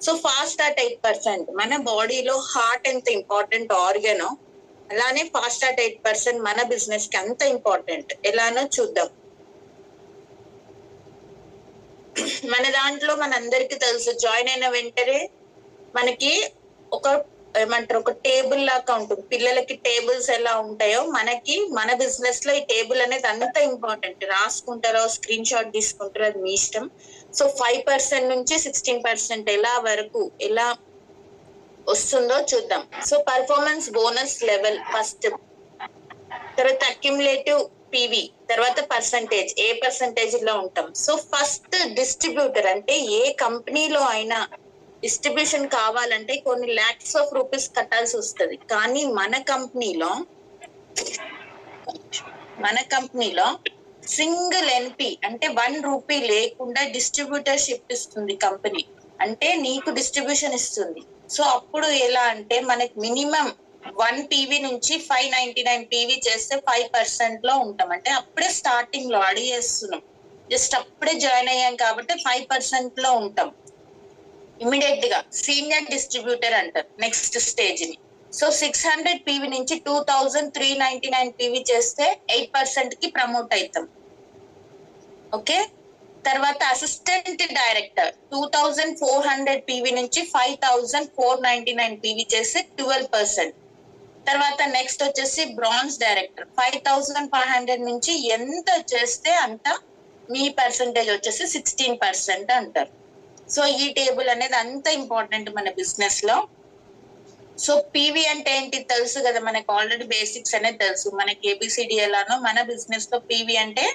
So fast start 8%. మన బాడీలో heart ఎంత ఇంపార్టెంట్ ఆర్గనో అలానే ఫాస్ట్ స్టార్ట్ 8% మన బిజినెస్ కి అంత ఇంపార్టెంట్. ఎలానో చూద్దాం. మన దాంట్లో మనందరికి తెలుసు, జాయిన్ అయిన వెంటనే మనకి ఒక ఏమంటారు, ఒక టేబుల్ లాగా ఉంటుంది. పిల్లలకి టేబుల్స్ ఎలా ఉంటాయో మనకి మన బిజినెస్ లో ఈ టేబుల్ అనేది అంత ఇంపార్టెంట్. రాసుకుంటారో స్క్రీన్ షాట్ తీసుకుంటారో అది మీ ఇష్టం. సో 5% నుంచి 16% ఎలా వస్తుందో చూద్దాం. So performance bonus level first, తర్వాత అక్యుములేటివ్ పివి, తర్వాత పర్సంటేజ్, ఏ పర్సంటేజ్ లో ఉంటాం. సో ఫస్ట్ డిస్ట్రిబ్యూటర్ అంటే ఏ కంపెనీలో అయినా డిస్ట్రిబ్యూషన్ కావాలంటే కొన్ని లాక్స్ ఆఫ్ రూపీస్ కట్టాల్సి వస్తుంది. కానీ మన కంపెనీలో సింగిల్ ఎన్పి అంటే 1 రూపీ లేకుండా డిస్ట్రిబ్యూటర్షిప్ ఇస్తుంది కంపెనీ. అంటే నీకు డిస్ట్రిబ్యూషన్ ఇస్తుంది. సో అప్పుడు ఎలా అంటే మనకి మినిమం 1 పీవీ నుంచి 599 పీవీ చేస్తే 5% లో ఉంటాం. అంటే అప్పుడే స్టార్టింగ్ లో అడిగేస్తున్నాం, జస్ట్ అప్పుడే జాయిన్ అయ్యాం కాబట్టి 5% లో ఉంటాం. ఇమీడియట్ గా సీనియర్ డిస్ట్రిబ్యూటర్ అంటారు నెక్స్ట్ స్టేజ్ ని. సో 600 పీవీ నుంచి 2399 పీవీ చేస్తే 8% కి ప్రమోట్ అవుతాం. ఓకే, తర్వాత అసిస్టెంట్ డైరెక్టర్ 2400 పీవీ నుంచి 5499 పీవీ చేస్తే 12%. తర్వాత నెక్స్ట్ వచ్చేసి బ్రాంజ్ డైరెక్టర్ 5500 నుంచి ఎంత చేస్తే అంత మీ పర్సంటేజ్ వచ్చేసి 16% అంటారు. సో ఈ టేబుల్ అనేది అంత ఇంపార్టెంట్ మన బిజినెస్ లో. సో పీవీ అంటే ఏంటి తెలుసు కదా మనకి, ఆల్రెడీ బేసిక్స్ అనేది తెలుసు మనకి. ఏబిసిడి ఎలానో మన బిజినెస్ లో పీవీ అంటే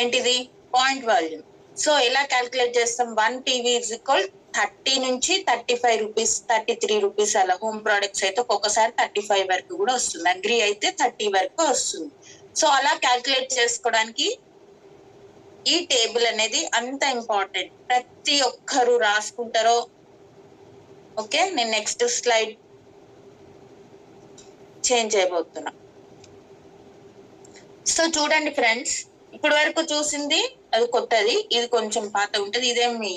ఏంటిది, పాయింట్ వాల్యూమ్. సో ఎలా క్యాల్కులేట్ చేస్తాం, 1 పీవీ ఇజ్ ఈక్వల్ 30 నుంచి 35 రూపీస్, 33 రూపీస్ అలా. హోమ్ ప్రొడక్ట్స్ అయితే ఒక్కొక్కసారి 35 వరకు కూడా వస్తుంది, అగ్రి అయితే 30 వరకు వస్తుంది. సో అలా క్యాల్కులేట్ చేసుకోవడానికి ఈ టేబుల్ అనేది అంత ఇంపార్టెంట్. ప్రతి ఒక్కరు రాసుకుంటారో. ఓకే, నేను నెక్స్ట్ స్లైడ్ చేంజ్ చేయబోతున్నా. సో చూడండి ఫ్రెండ్స్, ఇప్పటి వరకు చూసింది అది కొత్తది, ఇది కొంచెం పాత ఉంటది, ఇదేమి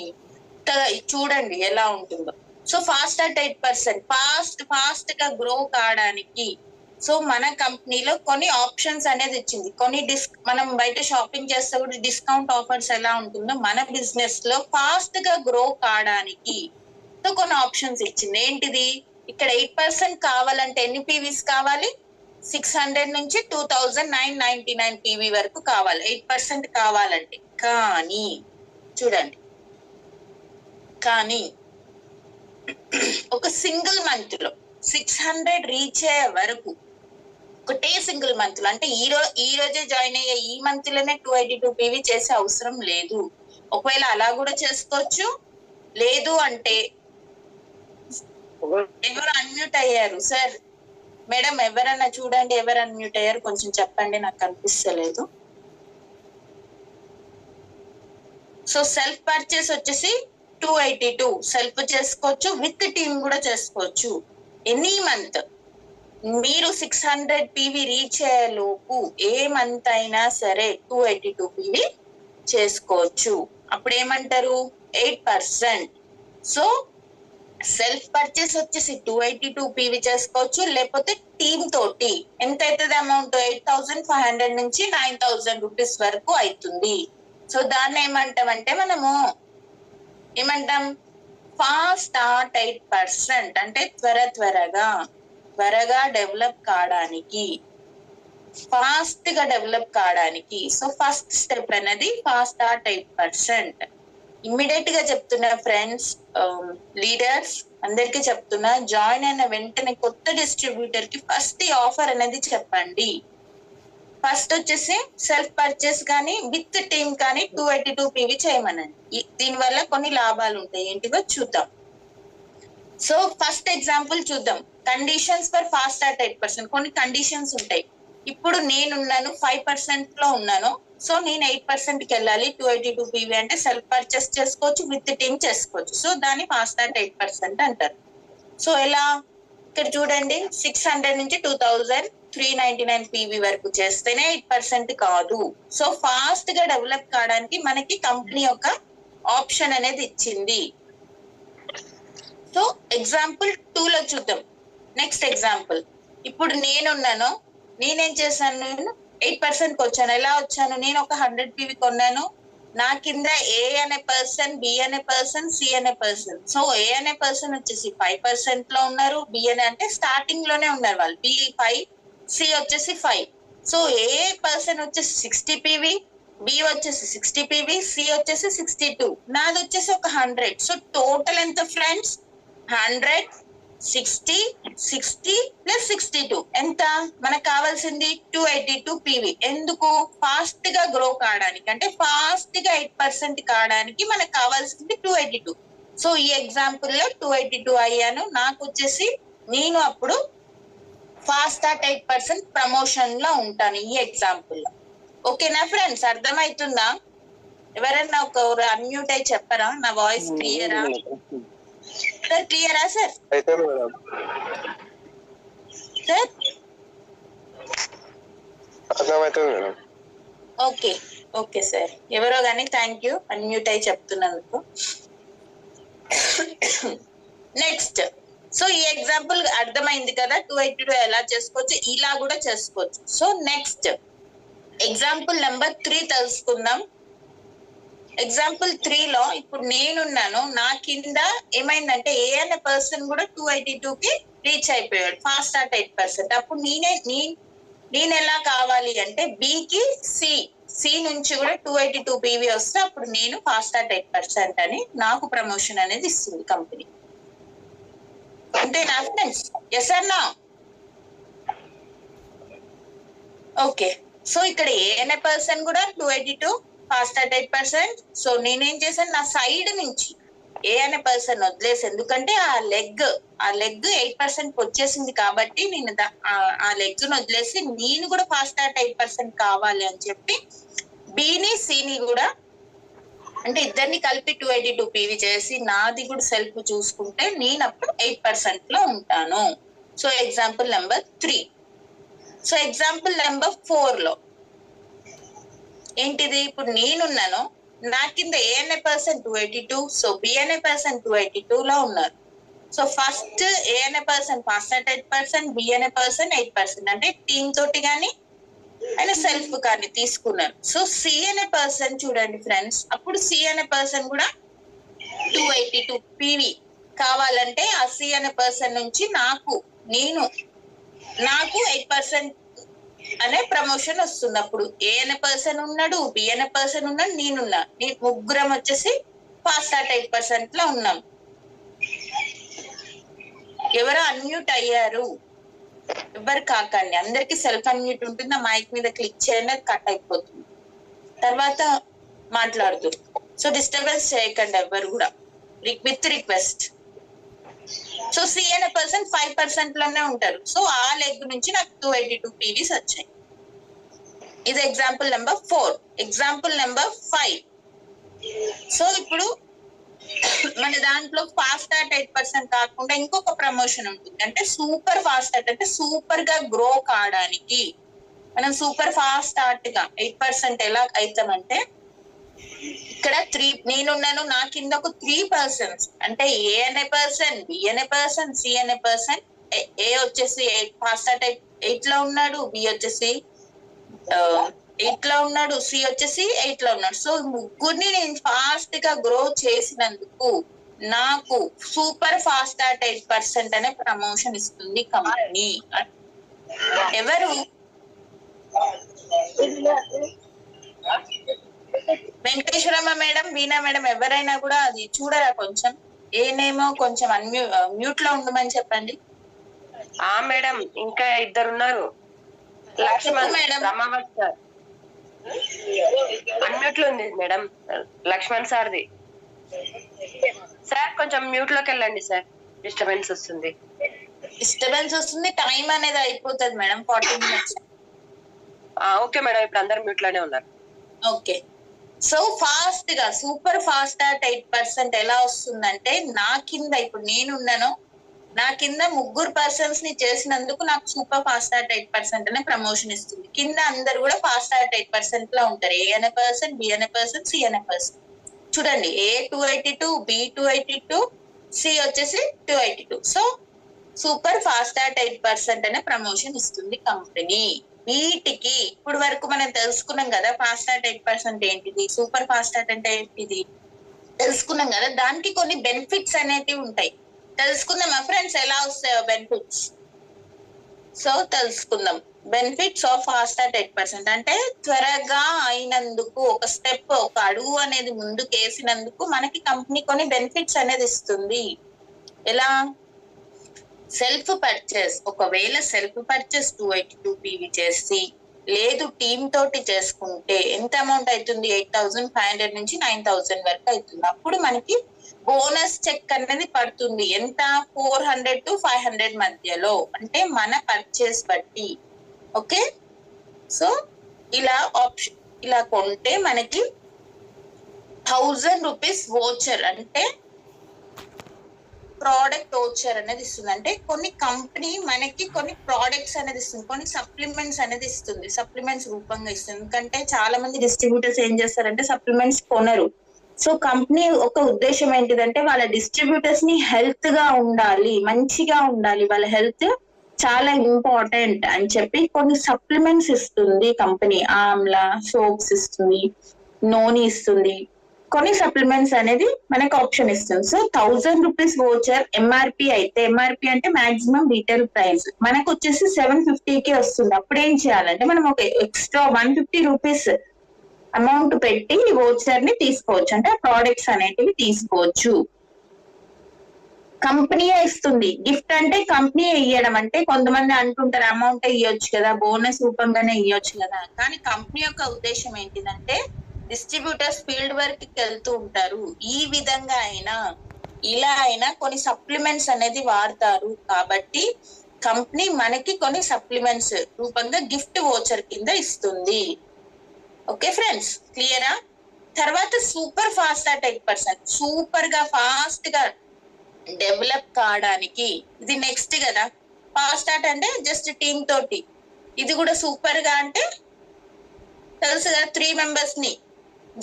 చూడండి ఎలా ఉంటుందో. సో ఫాస్ట్ అట్ 8% ఫాస్ట్ గా గ్రో కావడానికి సో మన కంపెనీలో కొన్ని ఆప్షన్స్ అనేది ఇచ్చింది. కొన్ని మనం బయట షాపింగ్ చేస్తే కూడా డిస్కౌంట్ ఆఫర్స్ ఎలా ఉంటుందో మన బిజినెస్ లో ఫాస్ట్ గా గ్రో కావడానికి సో కొన్ని ఆప్షన్స్ ఇచ్చింది. ఏంటిది, ఇక్కడ 8% కావాలంటే ఎన్ని పీవీస్ కావాలి, 600 నుంచి 2999 పీవీ వరకు కావాలి 8% కావాలంటే. కానీ చూడండి, కానీ ఒక సింగిల్ మంత్ లో 600 రీచ్ అయ్యే వరకు, ఒకటే సింగిల్ మంత్ లో, అంటే ఈ రోజే జాయిన్ అయ్యే ఈ మంత్ లోనే 282 పీవీ చేసే అవసరం లేదు. ఒకవేళ అలా కూడా చేసుకోవచ్చు. లేదు అంటే ఎవరు అన్మ్యూట్ అయ్యారు సార్, మేడం ఎవరన్నా చూడండి, ఎవరు అన్మ్యూట్ అయ్యారు కొంచెం చెప్పండి, నాకు కనిపిస్తలేదు. సో సెల్ఫ్ పర్చేస్ వచ్చేసి 282 సెల్ఫ్ చేసుకోవచ్చు, విత్ టీమ్ కూడా చేసుకోవచ్చు. ఎనీ మంత్ మీరు 600 పీవీ రీచ్ అయ్యేలోపు ఏ మంత్ అయినా సరే 282 పీవీ చేసుకోవచ్చు. అప్పుడు ఏమంటారు, 8%. సో సెల్ఫ్ పర్చేస్ వచ్చేసి 282 పీవీ చేసుకోవచ్చు, లేకపోతే టీమ్ తోటి ఎంత అవుతుంది అమౌంట్, 8500 నుంచి 9000 రూపీస్ వరకు అవుతుంది. సో దాన్ని ఏమంటాం అంటే మనము ఏమంటాం, ఫాస్ట్ స్టార్ట్ 8%. అంటే త్వరగా డెవలప్ కావడానికి, ఫాస్ట్ గా డెవలప్ కావడానికి. సో ఫస్ట్ స్టెప్ అనేది ఫాస్ట్ స్టార్ట్ 8%. ఇమ్మీడియట్ గా చెప్తున్నా ఫ్రెండ్స్, లీడర్స్ అందరికి చెప్తున్నా, జాయిన్ అయిన వెంటనే కొత్త డిస్ట్రిబ్యూటర్ కి ఫస్ట్ ఈ ఆఫర్ అనేది చెప్పండి. ఫస్ట్ వచ్చేసి సెల్ఫ్ పర్చేస్ కానీ విత్ టీమ్ కానీ 282 పీవీ చేయమనండి. దీనివల్ల కొన్ని లాభాలు ఉంటాయి, ఏంటివో చూద్దాం. సో ఫస్ట్ ఎగ్జాంపుల్ చూద్దాం. Conditions for fast start 8%. కొన్ని కండిషన్స్ ఉంటాయి. ఇప్పుడు నేనున్నాను 5% లో ఉన్నాను, సో నేను 8% కి వెళ్ళాలి. 282 పీవీ అంటే సెల్ఫ్ పర్చేస్ చేసుకోవచ్చు, విత్ టీమ్ చేసుకోవచ్చు. సో దాన్ని ఫాస్ట్ స్టార్ట్ 8% అంటారు. సో ఎలా, ఇక్కడ చూడండి, 600 నుంచి 2399 పీవీ వరకు చేస్తేనే 8% కాదు. సో ఫాస్ట్ గా డెవలప్ కావడానికి మనకి కంపెనీ యొక్క ఆప్షన్ అనేది ఇచ్చింది. ఎగ్జాంపుల్ 2 లో చూద్దాం. నెక్స్ట్ ఎగ్జాంపుల్, ఇప్పుడు నేనున్నాను, నేనేం చేశాను, నేను 8% వచ్చాను. ఎలా వచ్చాను, నేను ఒక 100 PV కొన్నాను, నా కింద ఏ అనే పర్సన్, బి అనే పర్సన్, సి అనే పర్సన్. సో ఏ అనే పర్సన్ వచ్చేసి 5% లో ఉన్నారు, బి అనే అంటే స్టార్టింగ్ లోనే ఉన్నారు వాళ్ళు, బి 5, సి వచ్చేసి 5. సో ఏ పర్సన్ వచ్చేసి 60 PV, బి వచ్చేసి 60 PV, సి వచ్చేసి 62, నాది వచ్చేసి ఒక 100. సో టోటల్ ఎంత ఫ్రెండ్స్, 100, 60, 60 ప్లస్ 62 ఎంత మనకు కావాల్సింది 282 PV. ఎందుకు, ఫాస్ట్ గా గ్రో కావడానికి, అంటే ఫాస్ట్ గా 8% కావడానికి మనకు కావాల్సింది 282. సో ఈ ఎగ్జాంపుల్ లో 282 అయ్యాను. నాకు వచ్చేసి నేను అప్పుడు ఫాస్ట్ అట్ 8% ప్రమోషన్ లో ఉంటాను ఈ ఎగ్జాంపుల్ లో. ఓకేనా ఫ్రెండ్స్, అర్థమవుతుందా? ఎవరైనా ఒక అన్మ్యూట్ అయి చెప్పరా, నా వాయిస్ క్లియరా సార్? క్లియరా sir? Sir okay okay sir, ఎవరో కానీ థ్యాంక్ యూ అన్మ్యూట్ అయి చెప్తున్నందుకు. నెక్స్ట్, సో ఈ ఎగ్జాంపుల్ అర్థమైంది కదా, 282 ఎలా చేసుకోవచ్చు, ఇలా కూడా చేసుకోవచ్చు. సో నెక్స్ట్ ఎగ్జాంపుల్ నెంబర్ 3 తెలుసుకుందాం. ఎగ్జాంపుల్ 3 లో ఇప్పుడు నేనున్నాను, నా కింద ఏమైందంటే ఏ అనే పర్సన్ కూడా 282 కి రీచ్ అయిపోయాడు, ఫాస్ట్ అట్ 8%. అప్పుడు నేను ఎలా కావాలి అంటే బి కి సి నుంచి కూడా 282 PV వస్తే అప్పుడు నేను ఫాస్ట్ అట్ 8% అని నాకు ప్రమోషన్ అనేది ఇస్తుంది కంపెనీ. అంతేనా friends? Yes or no? Okay, so ఇక్కడ ఏ అనే పర్సన్ కూడా 282 ఫాస్ట్ అట్ 8%. సో నేనేం చేశాను, నా సైడ్ నుంచి ఏ అనే పర్సన్ వదిలేసి, ఎందుకంటే ఆ లెగ్ 8% వచ్చేసింది కాబట్టి నేను ఆ లెగ్ ను వదిలేసి నేను కూడా ఫాస్ట్ అట్ 8% కావాలి అని చెప్పి బిని సిని కూడా, అంటే ఇద్దరిని కలిపి 282 PV చేసి నాది కూడా సెల్ఫ్ చూసుకుంటే నేను అప్పుడు 8% లో ఉంటాను. So example number 3. So example number 4 లో ఏంటిది, ఇప్పుడు నేనున్నాను, నా కింద ఏ అనే పర్సన్ 282, సో బి అనే పర్సన్ 282 లో ఉన్నారు. సో ఫస్ట్ ఏ అనే పర్సన్ ఫాస్ట్ అట్ 8%, బి అనే పర్సన్ 8%, అంటే టీమ్ తోటి కానీ ఆయన సెల్ఫ్ కానీ తీసుకున్నారు. సో సి అనే పర్సన్ చూడండి ఫ్రెండ్స్, అప్పుడు సి అనే పర్సన్ కూడా 282 PV కావాలంటే ఆ సి అనే పర్సన్ నుంచి నాకు 8% అనే ప్రమోషన్ వస్తుంది. అప్పుడు ఏ అనే పర్సన్ ఉన్నాడు, బి అనే పర్సన్ ఉన్నాడు, నేనున్నా, ముగ్గురం వచ్చేసి ఫాస్ట్ అట్ 8% లో ఉన్నాం. ఎవరో అన్మ్యూట్ అయ్యారు, ఎవరు కాకండి, అందరికి సెల్ఫ్ అన్మ్యూట్ ఉంటుంది. ఆ మైక్ మీద క్లిక్ చేయండి, అది కట్ అయిపోతుంది, తర్వాత మాట్లాడుతూ. సో డిస్టర్బెన్స్ చేయకండి ఎవరు కూడా, విత్ రిక్వెస్ట్. సో సి అనే పర్సన్ 5% లోనే ఉంటారు. సో ఆ లెగ్ నుంచి నాకు 282 PVs వచ్చాయి. ఇది example number 4. Example number 5. So ఇప్పుడు మన దాంట్లో ఫాస్ట్ అట్ 8% కాకుండా ఇంకొక ప్రమోషన్ ఉంటుంది, అంటే సూపర్ ఫాస్ట్ అట్, అంటే సూపర్ గా గ్రో కావడానికి మనం సూపర్ ఫాస్ట్ అట్ గా 8% ఎలా అవుతామంటే, ఇక్కడ 3 నేనున్నాను, నా కింద ఒక 3 persons, అంటే ఏ అనే పర్సన్, బి అనే పర్సన్, సి అనే పర్సన్. ఏ వచ్చేసి ఫాస్ట్ అట్ 8 లో ఉన్నాడు, బి వచ్చేసి 8 లో ఉన్నాడు, సి వచ్చేసి 8 లో ఉన్నాడు. సో ముగ్గురిని నేను ఫాస్ట్ గా గ్రో చేసినందుకు నాకు సూపర్ ఫాస్ట్ అట్ 8% అనే ప్రమోషన్ ఇస్తుంది కంపెనీ. ఎవరు? వెంకటేశ్వరమ్మ మేడం, వీణా మేడం, ఎవరైనా కూడా అది చూడరా కొంచెం, ఏనేమో కొంచెం మ్యూట్ లో ఉండమని చెప్పండి. మేడం ఇంకా ఇద్దరు ఉన్నారు, Laxman madam, Ramavath sir unmute లో ఉంది మేడం, లక్ష్మణ్ సార్ది. సార్ కొంచెం మ్యూట్ లోకి వెళ్ళండి సార్, డిస్టర్బెన్స్ వస్తుంది. టైం అనేది అయిపోతుంది మేడం, 40 minutes. ఓకే మేడం, ఇప్పుడు అందరు మ్యూట్ లోనే ఉన్నారు. ఓకే, సో ఫాస్ట్ గా సూపర్ ఫాస్ట్ అట్ 8% ఎలా వస్తుందంటే, నా కింద ఇప్పుడు నేనున్నాను, నా కింద ముగ్గురు పర్సన్స్ ని చేసినందుకు నాకు సూపర్ ఫాస్ట్ అట్ 8% అనే ప్రమోషన్ ఇస్తుంది. కింద అందరు కూడా ఫాస్ట్ అట్ 8% లో ఉంటారు, ఏ అనే పర్సన్, బి అనే పర్సన్, సి అనే పర్సన్. చూడండి, ఏ 282, బి 282, సి వచ్చేసి 282. సో సూపర్ ఫాస్ట్ యాట్ 8% అనే ప్రమోషన్ ఇస్తుంది కంపెనీ. వీటికి ఇప్పుడు వరకు మనం తెలుసుకున్నాం కదా, ఫాస్ట్ యాట్ 8% ఏంటిది, సూపర్ ఫాస్ట్ యాట్ అంటే ఏంటిది తెలుసుకున్నాం కదా. దానికి కొన్ని బెనిఫిట్స్ అనేటివి ఉంటాయి. తెలుసుకుందామా ఫ్రెండ్స్ ఎలా వస్తాయో బెనిఫిట్స్? సో తెలుసుకుందాం. బెనిఫిట్స్ ఆఫ్ ఫాస్ట్ యాట్ 8% అంటే త్వరగా అయినందుకు, ఒక స్టెప్, ఒక అడుగు అనేది ముందుకు వేసినందుకు మనకి కంపెనీ కొన్ని బెనిఫిట్స్ అనేది ఇస్తుంది. ఎలా? సెల్ఫ్ పర్చేస్, ఒకవేళ సెల్ఫ్ పర్చేస్ 282 PV చేసి లేదు టీమ్ తోటి చేసుకుంటే ఎంత అమౌంట్ అవుతుంది? 8,500 నుంచి 9,000 వరకు అవుతుంది. అప్పుడు మనకి బోనస్ చెక్ అనేది పడుతుంది. ఎంత? 400 to 500 మధ్యలో, అంటే మన పర్చేస్ బట్టి. ఓకే, సో ఇలా ఆప్షన్, ఇలా కొంటే మనకి 1000 రూపీస్ వోచర్ అంటే ప్రోడక్ట్ వోచర్ అనేది ఇస్తుంది. అంటే కొన్ని కంపెనీ మనకి కొన్ని ప్రోడక్ట్స్ అనేది ఇస్తుంది, కొన్ని సప్లిమెంట్స్ అనేది ఇస్తుంది, సప్లిమెంట్స్ రూపంగా ఇస్తుంది. ఎందుకంటే చాలా మంది డిస్ట్రిబ్యూటర్స్ ఏం చేస్తారంటే సప్లిమెంట్స్ కొనరు. సో కంపెనీ ఒక ఉద్దేశం ఏంటిదంటే వాళ్ళ డిస్ట్రిబ్యూటర్స్ ని హెల్త్ గా ఉండాలి, మంచిగా ఉండాలి, వాళ్ళ హెల్త్ చాలా ఇంపార్టెంట్ అని చెప్పి కొన్ని సప్లిమెంట్స్ ఇస్తుంది కంపెనీ. ఆమ్లా సోప్స్ ఇస్తుంది, నూనె ఇస్తుంది, కొన్ని సప్లిమెంట్స్ అనేది మనకు ఆప్షన్ ఇస్తుంది. సో 1000 రూపీస్ వోచర్ ఎంఆర్పి అయితే, ఎంఆర్పి అంటే మాక్సిమం రీటైల్ ప్రైస్, మనకు వచ్చేసి 750కి వస్తుంది. అప్పుడు ఏం చేయాలంటే మనం ఒక ఎక్స్ట్రా 150 రూపీస్ అమౌంట్ పెట్టి వోచర్ ని తీసుకోవచ్చు, అంటే ఆ ప్రోడక్ట్స్ అనేటివి తీసుకోవచ్చు. కంపెనీయే ఇస్తుంది. గిఫ్ట్ అంటే కంపెనీ ఇవ్వడం, అంటే కొంతమంది అంటుంటారు అమౌంట్ ఇవ్వచ్చు కదా, బోనస్ రూపంగానే ఇవ్వచ్చు కదా. కానీ కంపెనీ యొక్క ఉద్దేశం ఏంటిదంటే డిస్ట్రిబ్యూటర్స్ ఫీల్డ్ వర్క్ కి వెళ్తూ ఉంటారు, ఈ విధంగా అయినా ఇలా అయినా కొన్ని సప్లిమెంట్స్ అనేది వాడతారు. కాబట్టి కంపెనీ మనకి కొన్ని సప్లిమెంట్స్ రూపంగా గిఫ్ట్ వోచర్ కింద ఇస్తుంది. ఓకే ఫ్రెండ్స్, క్లియరా? తర్వాత సూపర్ ఫాస్ట్ యాట్ 8%, సూపర్ గా ఫాస్ట్ గా డెవలప్ కావడానికి ఇది నెక్స్ట్ కదా. ఫాస్ట్ యాట్ అంటే జస్ట్ టీమ్ తోటి, ఇది కూడా సూపర్ గా అంటే తెలుసు కదా, 3 మెంబర్స్ ని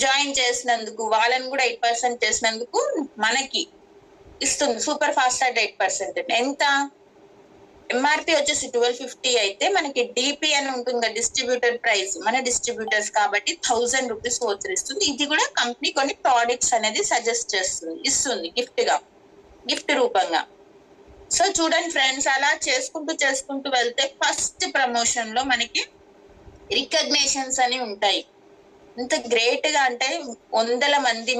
జాయిన్ చేసినందుకు, వాళ్ళని కూడా 8% చేసినందుకు మనకి ఇస్తుంది సూపర్ ఫాస్ట్ యాట్ 8%. ఎంత? ఎంఆర్పి వచ్చేసి 1250 అయితే మనకి డిపి అని ఉంటుంది కదా, డిస్ట్రిబ్యూటర్ ప్రైస్, మన డిస్ట్రిబ్యూటర్స్ కాబట్టి 1000 రూపీస్ వోచర్ ఇస్తుంది. ఇది కూడా కంపెనీ కొన్ని ప్రోడక్ట్స్ అనేది సజెస్ట్ చేస్తుంది, ఇస్తుంది గిఫ్ట్ గా, గిఫ్ట్ రూపంగా. సో చూడండి ఫ్రెండ్స్, అలా చేసుకుంటూ వెళ్తే ఫస్ట్ ప్రమోషన్ లో మనకి రికగ్నేషన్స్ అని ఉంటాయి. ఇంత గ్రేట్ గా అంటే 100 మంది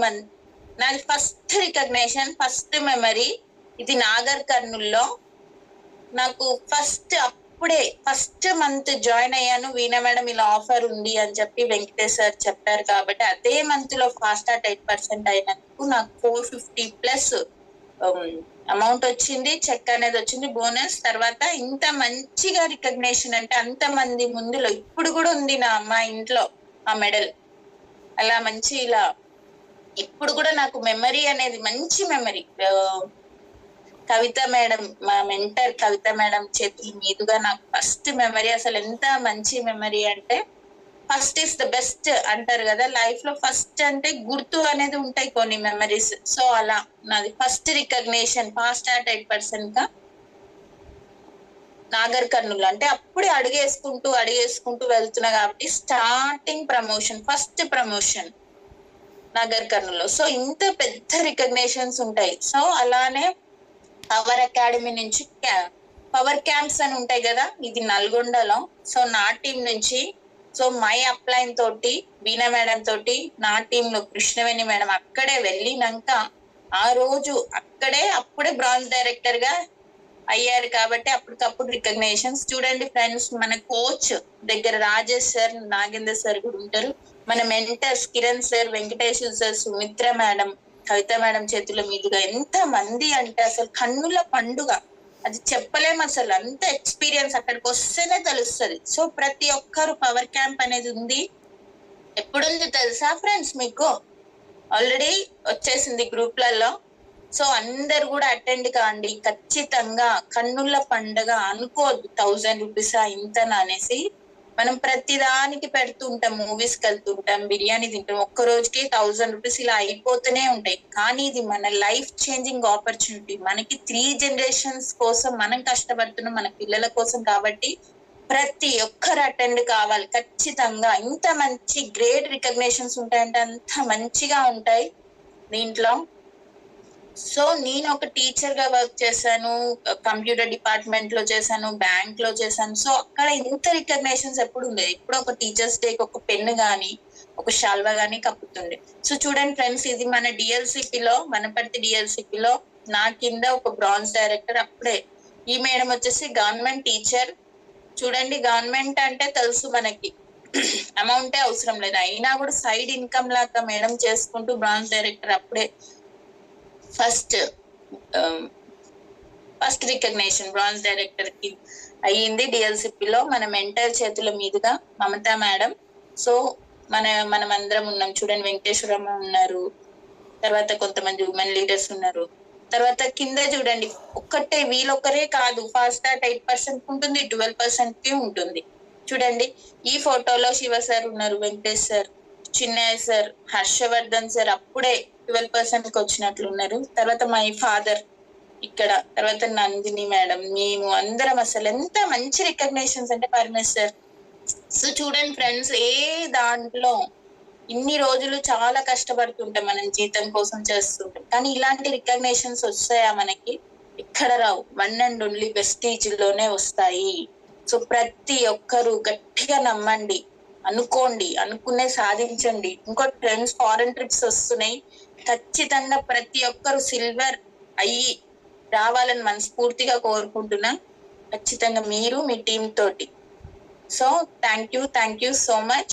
నాది ఫస్ట్ రికగ్నేషన్, ఫస్ట్ మెమరీ ఇది నాగర్ కర్నూల్లో. నాకు అప్పుడే ఫస్ట్ మంత్ జాయిన్ అయ్యాను. వీణా మేడం ఇలా ఆఫర్ ఉంది అని చెప్పి వెంకటేష్ సార్ చెప్పారు కాబట్టి అదే మంత్ లో ఫాస్ట్ యాట్ 8% అయినందుకు నాకు 450 ప్లస్ అమౌంట్ వచ్చింది, చెక్ అనేది వచ్చింది, బోనస్. తర్వాత ఇంత మంచిగా రికగ్నేషన్ అంటే అంత మంది ముందులో ఇప్పుడు కూడా ఉంది మా ఇంట్లో ఆ మెడల్. అలా మంచి ఇలా ఇప్పుడు కూడా నాకు మెమరీ అనేది మంచి మెమరీ. కవిత మేడం, మా మెంటర్ కవిత మేడం చేతుల మీదుగా నాకు ఫస్ట్ మెమరీ. అసలు ఎంత మంచి మెమరీ అంటే ఫస్ట్ ఇస్ ద బెస్ట్ అంటారు కదా, లైఫ్ లో ఫస్ట్ అంటే గుర్తు అనేది ఉంటాయి కొన్ని మెమరీస్. సో అలా నాది ఫస్ట్ రికగ్నేషన్ ఫాస్ట్ యాట్ 8% గా నాగర్ కర్నూలు. అంటే అప్పుడే అడిగేసుకుంటూ వెళ్తున్నా కాబట్టి starting promotion, first promotion Nagar Kurnool. So ఇంత పెద్ద రికగ్నేషన్స్ ఉంటాయి. సో అలానే పవర్ అకాడమీ నుంచి పవర్ క్యాంప్స్ అని ఉంటాయి కదా, ఇది నల్గొండలో. సో నా టీం నుంచి, సో మై అప్లైన్ తోటి, వీణా మేడం తోటి, నా టీమ్ లో కృష్ణవేణి మేడం అక్కడే వెళ్ళినాక ఆ రోజు అప్పుడే బ్రాంజ్ డైరెక్టర్ గా అయ్యారు కాబట్టి అప్పటికప్పుడు రికగ్నేషన్స్. చూడండి ఫ్రెండ్స్, మన కోచ్ దగ్గర రాజేష్ సార్, నాగేందర్ సార్ కూడా ఉంటారు. మన mentors Kiran sir, Venkatesh sir, Sumitra madam, Kavitha madam చేతుల మీదుగా ఎంత మంది అంటే అసలు కన్నుల పండుగ, అది చెప్పలేము అసలు. అంత ఎక్స్పీరియన్స్ అక్కడికి వస్తేనే తెలుస్తుంది. సో ప్రతి ఒక్కరు పవర్ క్యాంప్ అనేది ఉంది. ఎప్పుడుంది తెలుసా ఫ్రెండ్స్ మీకు? ఆల్రెడీ వచ్చేసింది గ్రూప్లలో. సో అందరు కూడా అటెండ్ కాండి ఖచ్చితంగా. కన్నుల పండుగ అనుకోవద్దు 1000 రూపీసా ఇంతనా అనేసి. మనం ప్రతి దానికి పెడుతుంటాం, మూవీస్ కి వెళ్తుంటాం, బిర్యానీ తింటాం, ఒక్క రోజుకి 1000 రూపీస్ ఇలా అయిపోతూనే ఉంటాయి. కానీ ఇది మన లైఫ్ చేంజింగ్ ఆపర్చునిటీ. మనకి 3 generations కోసం మనం కష్టపడుతున్నాం, మన పిల్లల కోసం. కాబట్టి ప్రతి ఒక్కరు అటెండ్ కావాలి ఖచ్చితంగా. ఇంత మంచి గ్రేట్ రికగ్నేషన్స్ ఉంటాయంటే అంత మంచిగా ఉంటాయి దీంట్లో. సో నేను ఒక టీచర్ గా వర్క్ చేశాను, కంప్యూటర్ డిపార్ట్మెంట్ లో చేశాను, బ్యాంక్ లో చేశాను. సో అక్కడ ఇంత రికగ్నేషన్స్ ఎప్పుడు ఉండేది. ఇప్పుడు ఒక టీచర్స్ డేకి ఒక పెన్ను గాని ఒక శాల్వా గాని కప్పుతుండే. సో చూడండి ఫ్రెండ్స్, ఇది మన డిఎల్సిపిలో, వనపర్తి డిఎల్సిపిలో నా కింద ఒక బ్రాంజ్ డైరెక్టర్. అప్పుడే ఈ మేడం వచ్చేసి గవర్నమెంట్ టీచర్. చూడండి, గవర్నమెంట్ అంటే తెలుసు మనకి అమౌంటే అవసరం లేదు, అయినా కూడా సైడ్ ఇన్కమ్ లాగా మేడం చేసుకుంటూ బ్రాంజ్ డైరెక్టర్. అప్పుడే ఫస్ట్ రికగ్నేషన్ బ్రాంజ్ డైరెక్టర్ కి అయ్యింది డిఎల్సిపిలో. మన మెంటర్ చేతుల మీదుగా మమతా మేడం. సో మనం అందరం ఉన్నాం. చూడండి, వెంకటేశ్వరమ్మ ఉన్నారు, తర్వాత కొంతమంది ఉమెన్ లీడర్స్ ఉన్నారు. తర్వాత కింద చూడండి, ఒక్కటే వీళ్ళొక్కరే కాదు, ఫాస్ట్ స్టార్ట్ 8% ఉంటుంది, 12% కి ఉంటుంది. చూడండి, ఈ ఫోటోలో శివ సార్ ఉన్నారు, Venkatesh sir, Chinnaiah sir, Harshavardhan sir అప్పుడే 12% కి వచ్చినట్లున్నారు. తర్వాత మై ఫాదర్ ఇక్కడ, తర్వాత నందిని మేడం, మేము అందరం అసలు ఎంత మంచి రికగ్నేషన్స్ అంటే పరమేశ్ సార్. సో చూడండి ఫ్రెండ్స్, ఏ దాంట్లో ఇన్ని రోజులు చాలా కష్టపడుతుంటాం, మనం జీతం కోసం చేస్తుంటాం, కానీ ఇలాంటి రికగ్నేషన్స్ వస్తాయా మనకి? ఎక్కడ రావు. వన్ అండ్ ఓన్లీ వెస్టీజ్ లోనే వస్తాయి. సో ప్రతి ఒక్కరు గట్టిగా నమ్మండి, అనుకోండి, అనుకునే సాధించండి. ఇంకోటి ఫ్రెండ్స్, ఫారెన్ ట్రిప్స్ వస్తున్నాయి, ఖచ్చితంగా ప్రతి ఒక్కరు సిల్వర్ అయ్యి రావాలని మనస్ఫూర్తిగా కోరుకుంటున్నా. ఖచ్చితంగా మీరు మీ టీం తోటి. So thank you so much.